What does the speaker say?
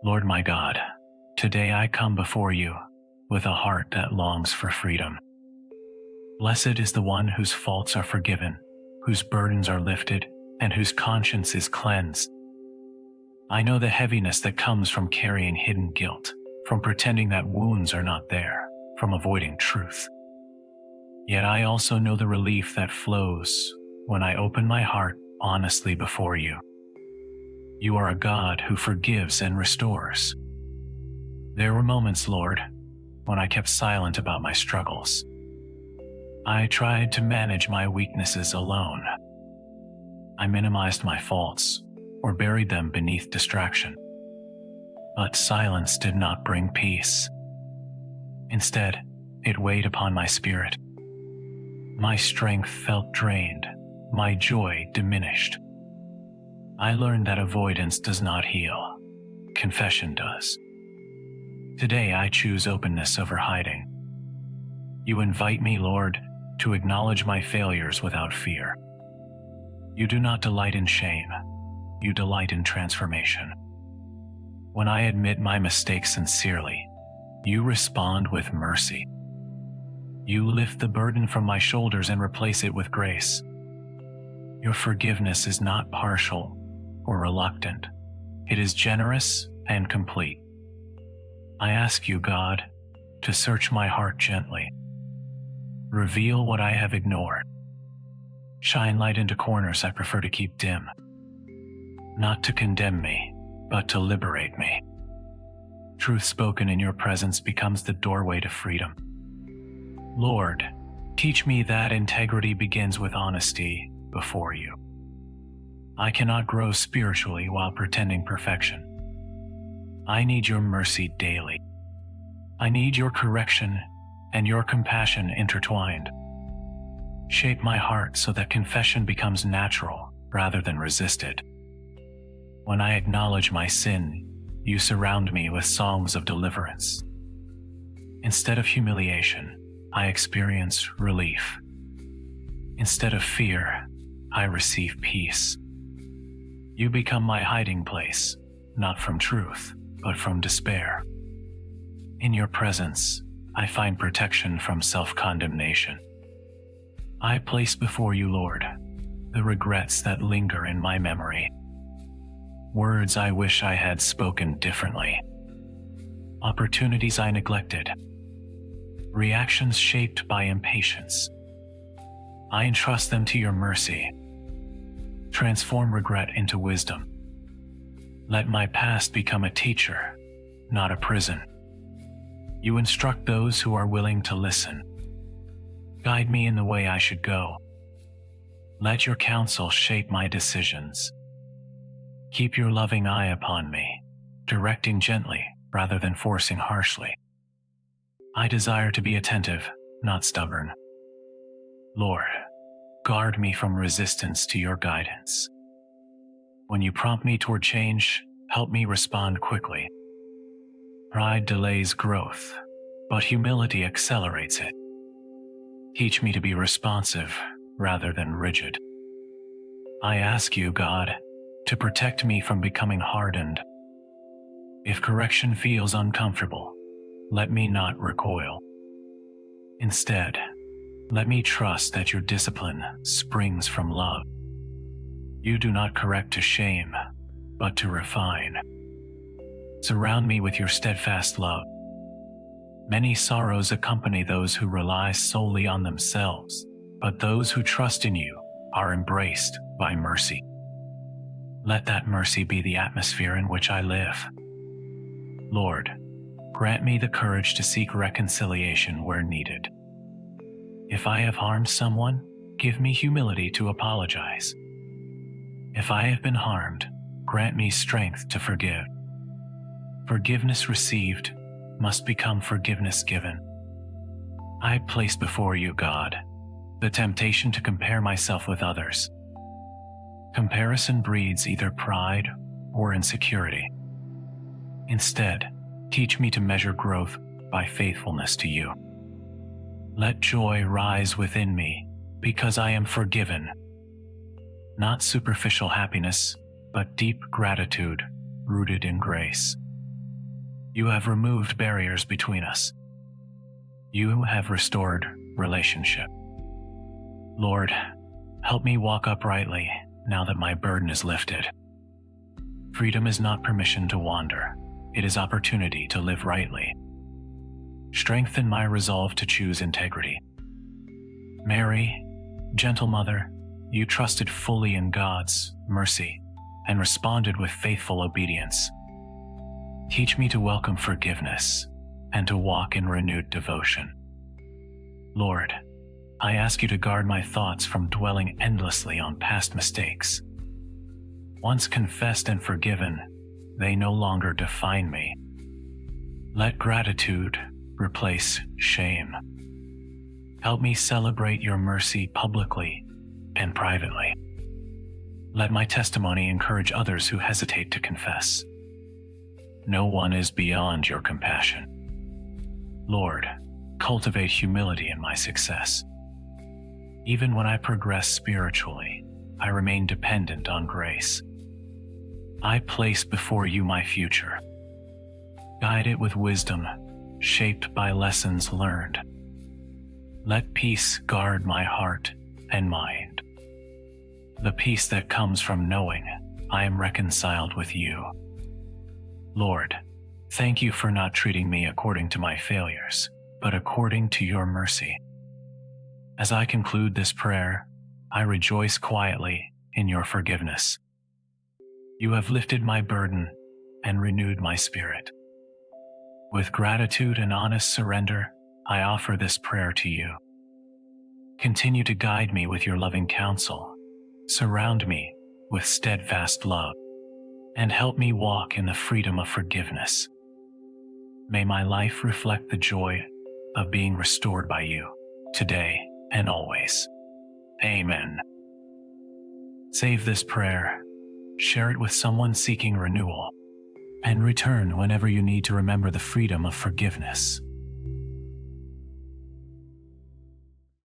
Lord my God, today I come before you with a heart that longs for freedom. Blessed is the one whose faults are forgiven, whose burdens are lifted, and whose conscience is cleansed. I know the heaviness that comes from carrying hidden guilt, from pretending that wounds are not there, from avoiding truth. Yet I also know the relief that flows when I open my heart honestly before you. You are a God who forgives and restores. There were moments, Lord, when I kept silent about my struggles. I tried to manage my weaknesses alone. I minimized my faults or buried them beneath distraction. But silence did not bring peace. Instead, it weighed upon my spirit. My strength felt drained, my joy diminished. I learned that avoidance does not heal. Confession does. Today I choose openness over hiding. You invite me, Lord, to acknowledge my failures without fear. You do not delight in shame. You delight in transformation. When I admit my mistakes sincerely, you respond with mercy. You lift the burden from my shoulders and replace it with grace. Your forgiveness is not partial or reluctant. It is generous and complete. I ask you, God, to search my heart gently. Reveal what I have ignored. Shine light into corners I prefer to keep dim. Not to condemn me, but to liberate me. Truth spoken in your presence becomes the doorway to freedom. Lord, teach me that integrity begins with honesty before you. I cannot grow spiritually while pretending perfection. I need your mercy daily. I need your correction and your compassion intertwined. Shape my heart so that confession becomes natural rather than resisted. When I acknowledge my sin, you surround me with songs of deliverance. Instead of humiliation, I experience relief. Instead of fear, I receive peace. You become my hiding place, not from truth, but from despair. In your presence, I find protection from self-condemnation. I place before you, Lord, the regrets that linger in my memory. Words I wish I had spoken differently. Opportunities I neglected. Reactions shaped by impatience. I entrust them to your mercy. Transform regret into wisdom. Let my past become a teacher, not a prison. You instruct those who are willing to listen. Guide me in the way I should go. Let your counsel shape my decisions. Keep your loving eye upon me, directing gently rather than forcing harshly. I desire to be attentive, not stubborn. Lord, guard me from resistance to your guidance. When you prompt me toward change, help me respond quickly. Pride delays growth, but humility accelerates it. Teach me to be responsive rather than rigid. I ask you, God, to protect me from becoming hardened. If correction feels uncomfortable, let me not recoil. Instead, let me trust that your discipline springs from love. You do not correct to shame, but to refine. Surround me with your steadfast love. Many sorrows accompany those who rely solely on themselves, but those who trust in you are embraced by mercy. Let that mercy be the atmosphere in which I live. Lord, grant me the courage to seek reconciliation where needed. If I have harmed someone, give me humility to apologize. If I have been harmed, grant me strength to forgive. Forgiveness received must become forgiveness given. I place before you, God, the temptation to compare myself with others. Comparison breeds either pride or insecurity. Instead, teach me to measure growth by faithfulness to you. Let joy rise within me because I am forgiven. Not superficial happiness, but deep gratitude rooted in grace. You have removed barriers between us. You have restored relationship. Lord, help me walk uprightly now that my burden is lifted. Freedom is not permission to wander. It is opportunity to live rightly. Strengthen my resolve to choose integrity. Mary, gentle mother, you trusted fully in God's mercy and responded with faithful obedience. Teach me to welcome forgiveness and to walk in renewed devotion. Lord, I ask you to guard my thoughts from dwelling endlessly on past mistakes. Once confessed and forgiven, they no longer define me. Let gratitude replace shame. Help me celebrate your mercy publicly and privately. Let my testimony encourage others who hesitate to confess. No one is beyond your compassion. Lord, cultivate humility in my success. Even when I progress spiritually, I remain dependent on grace. I place before you my future. Guide it with wisdom, shaped by lessons learned. Let peace guard my heart and mind. The peace that comes from knowing I am reconciled with you. Lord, thank you for not treating me according to my failures, but according to your mercy. As I conclude this prayer, I rejoice quietly in your forgiveness. You have lifted my burden and renewed my spirit. With gratitude and honest surrender, I offer this prayer to you. Continue to guide me with your loving counsel. Surround me with steadfast love, and help me walk in the freedom of forgiveness. May my life reflect the joy of being restored by you, today and always. Amen. Save this prayer, share it with someone seeking renewal, and return whenever you need to remember the freedom of forgiveness.